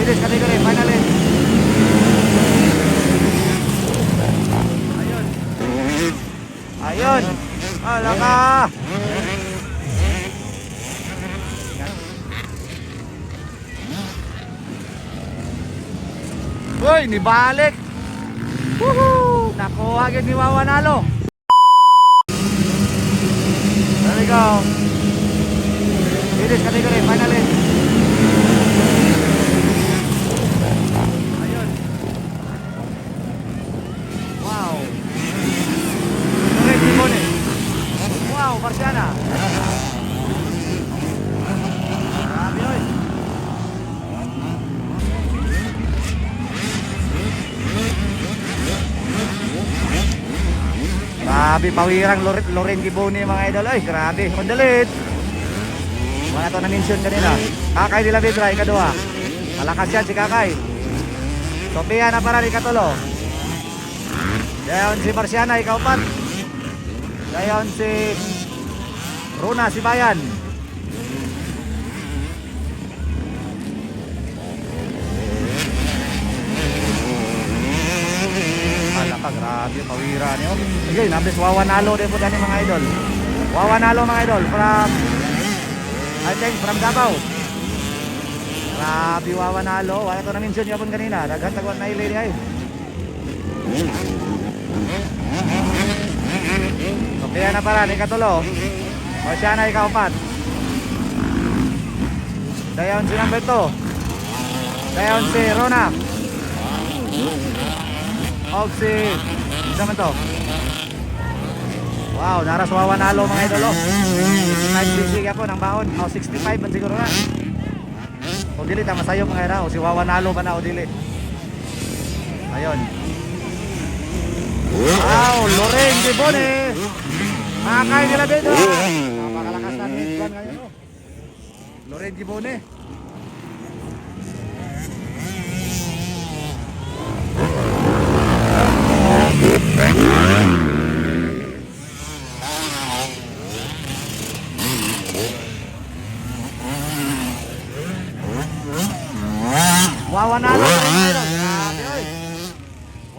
ladies category, finally. Ayun. Ayun. Ala ka. Uy, nibalik. Woohoo! Nakuha agad ni Wawanalo. There we go. Ladies category, finally. Ayun. Wow. Ready mo ni. Wow, Marciana. Grabe yun. Grabe, pawirang Loren Giboni mga idol. Ay, grabe. Mandalit. Wala ito na-mention kanina. Kakay nila Bidra, ikaduha. Malakas yan si Kakay. Sofia na para ikatulo. Dayon si Marciana, ikaupat. Dayon si Runa, si Bayan. Alaka, grabe, pawira niyo. Sige, nabis Wawanalo din po dyan mga idol. Wawanalo mga idol from I think from Davao. Grabe Wawanalo. Wala ito na-mention niyo po kanina. Naghatagwan na iliri ay. Sofia na para, ikatulo. O siya na ikaupat. Dayon si number 2. Dayon si Rona. O si isa man to. Wow, naras Wawanalo mga idolo. 9cc ka po ng baon. O 65 man siguro na. O dili, tama sa'yo mga ira. O si Wawanalo ba na o dili. Ayun. Wow, Loren Giboni. Makakay nila dito. Napakalakas na hit ngayon. Loren Giboni. Wawanalo. Grabe oy.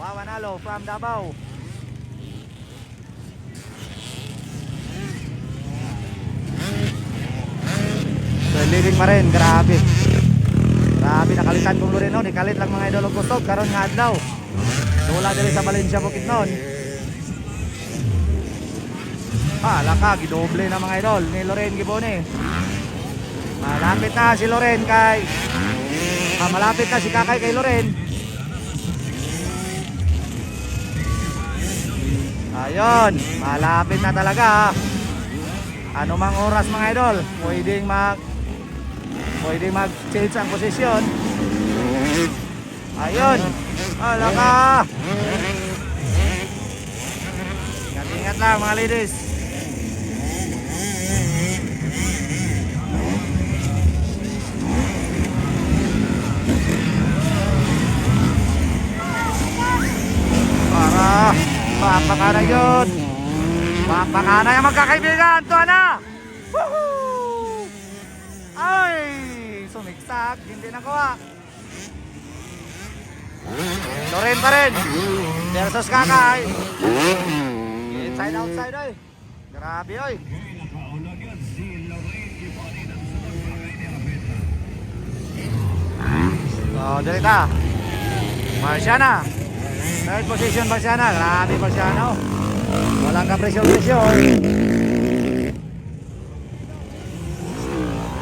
Wawanalo from Davao. So living pa rin, grabe. Grabe, nakalitan kong Loren noon. Ikalit lang mga idol og kusog karon nga adlaw. Wala diri sa Valencia Bukidnon. Laka, gidoble na mga idol ni Loren Giboni. Malapit na si Loren kay malapit na si Kakay kay Loren. Ayun, malapit na talaga. Ano mang oras mga idol, pwedeng mag-change ang posisyon. Ayun. Laka. Ingat lang mga ladies. Para mapakana yun. Mapakana yung magkakaibigan. Ito na. Woohoo! Ay, sumiksak. Hindi nakuha. Loren pa rin versus Kakay. Inside outside oy. Grabe oy. So direta Marciana. Third position Marciana. Grabe Marciana oh. Walang kapresyon-presyon.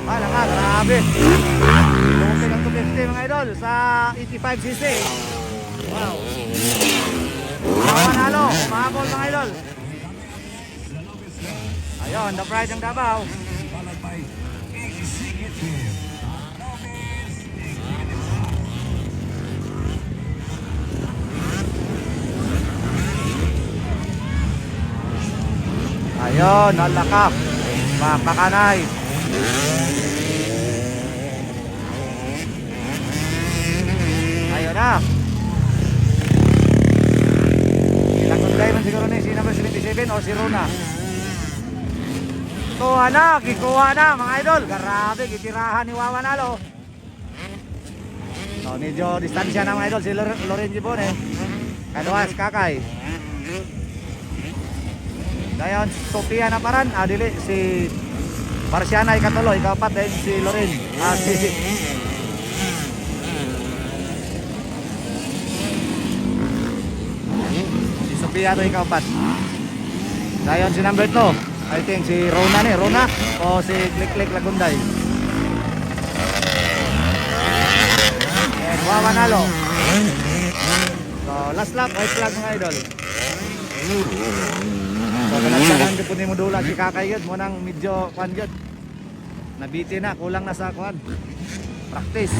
Wala nga, grabe. Lumapit ang 250 mga idol sa 85cc. Wow. Wawanalo, umahabol mga idol. Ayun, the pride ng Davao. Ayun, nalakak. Mapakanay. Ayun na. Ilang kunday man siguro ni si number 77 o si Rona. Kuha na, kikuha na mga idol. Grabe, gitirahan ni Wawanalo. So, medyo distansya na mga idol si Loren Gibone. Kaduha si Kakay. Dayon Sophia na paran, dili si Marciana ikatulo, ikapat din si Loren. Si Sophia to ikapat. Dayon si number 2, I think si Rona o si Klik Lagunday. And Wawanalo. So last lap, white flag mga idol. So kanagsagan ko ni mo dula si Kakay yun, mo nang medyo kwan yun. Nabiti na, kulang na sa kwan. Practice.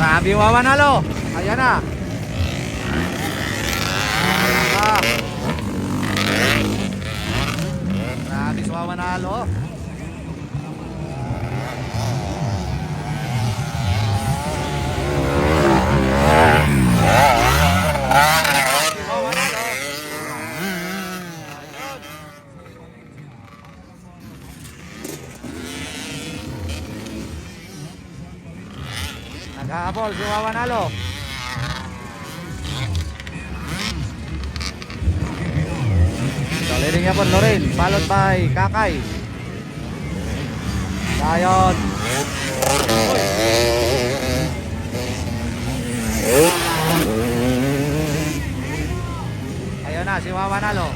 Grabe Wawanalo. Ayan na. Grabe si Wawanalo. Nag-aabol si Wawanalo. So leading niya po Loren, followed by Kakay. Dayon. Ayun na si Wawanalo.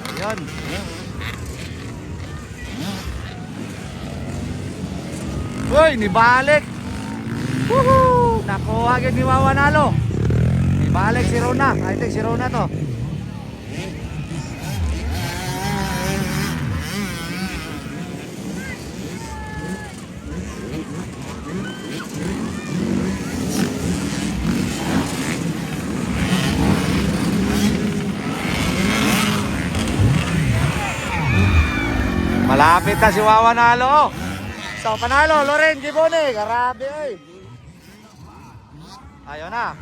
Ayun. Uy, nibalik. Woohoo! Nakuha agad ni Wawanalo. Nibalik si Rona. I think si Rona to. Malapit na si Wawanalo. So panalo Loren Gibone, grabe oy. Ayun na.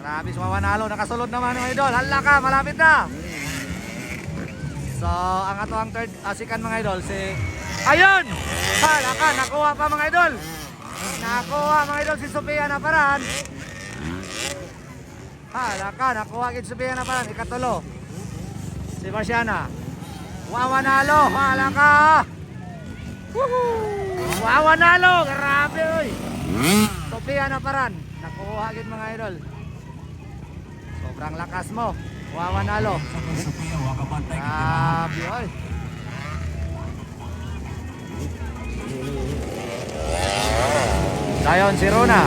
Grabe si Wawanalo, nakasulod naman mga idol. Hala ka, malapit na. So ang ato ang third second mga idol si ayun. Hala ka, nakuha pa mga idol. Nakuha mga idol si Sophia na paran. Hala ka, nakuha kid Sophia na paran, ikatulo. Si Marciana. Wawanalo, hala ka. Woohoo! Wawanalo, grabe oy. Sophia na paran, nakuha gid mga idol. Sobrang lakas mo, Wawanalo. Grabe oy. Dayon si Rona.